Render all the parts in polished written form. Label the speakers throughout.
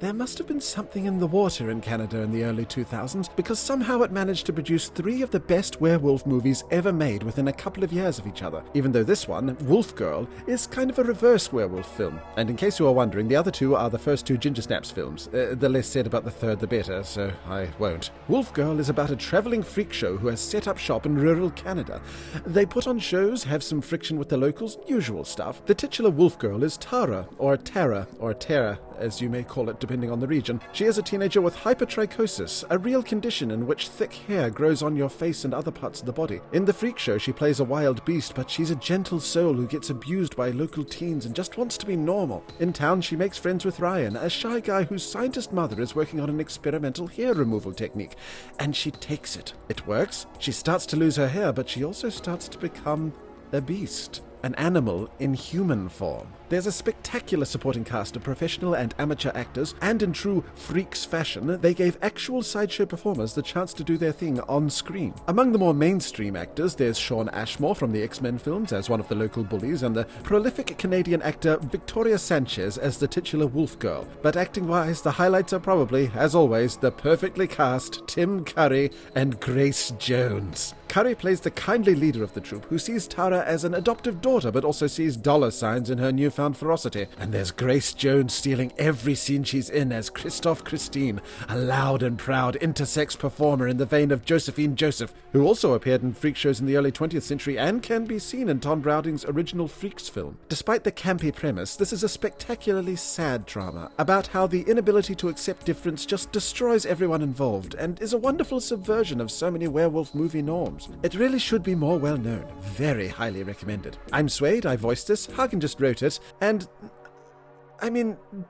Speaker 1: There must have been something in the water in Canada in the early 2000s, because somehow it managed to produce 3 of the best werewolf movies ever made within a couple of years of each other, even though this one, Wolf Girl, is kind of a reverse werewolf film. And in case you are wondering, the other 2 are the first 2 Ginger Snaps films. The less said about the third, the better, so I won't. Wolf Girl is about a travelling freak show who has set up shop in rural Canada. They put on shows, have some friction with the locals, usual stuff. The titular Wolf Girl is Tara, or Tara, or Terra, as you may call it depending on the region. She is a teenager with hypertrichosis, a real condition in which thick hair grows on your face and other parts of the body. In the freak show, she plays a wild beast, but she's a gentle soul who gets abused by local teens and just wants to be normal. In town, she makes friends with Ryan, a shy guy whose scientist mother is working on an experimental hair removal technique, and she takes it. It works. She starts to lose her hair, but she also starts to become a beast. An animal in human form. There's a spectacular supporting cast of professional and amateur actors, and in true Freaks fashion, they gave actual sideshow performers the chance to do their thing on screen. Among the more mainstream actors, there's Shawn Ashmore from the X-Men films as one of the local bullies, and the prolific Canadian actor Victoria Sanchez as the titular Wolf Girl. But acting-wise, the highlights are probably, as always, the perfectly cast Tim Curry and Grace Jones. Curry plays the kindly leader of the troupe, who sees Tara as an adoptive daughter, but also sees dollar signs in her newfound ferocity. And there's Grace Jones stealing every scene she's in as Christophe Christine, a loud and proud intersex performer in the vein of Josephine Joseph, who also appeared in freak shows in the early 20th century and can be seen in Tom Browding's original Freaks film. Despite the campy premise, this is a spectacularly sad drama about how the inability to accept difference just destroys everyone involved, and is a wonderful subversion of so many werewolf movie norms. It really should be more well known. Very highly recommended. I'm Suede, I voiced this, Hagan just wrote it, and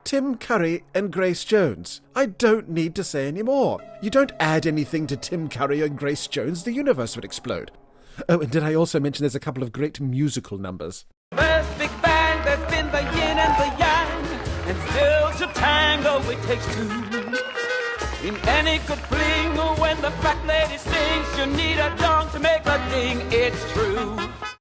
Speaker 1: Tim Curry and Grace Jones. I don't need to say any more. You don't add anything to Tim Curry and Grace Jones, the universe would explode. Oh, and did I also mention there's a couple of great musical numbers?
Speaker 2: First Big Bang, there's been the yin and the yang, and still to tango it takes 2. In any good fling, when the fat lady sings, you need a dong to make a ding, it's true.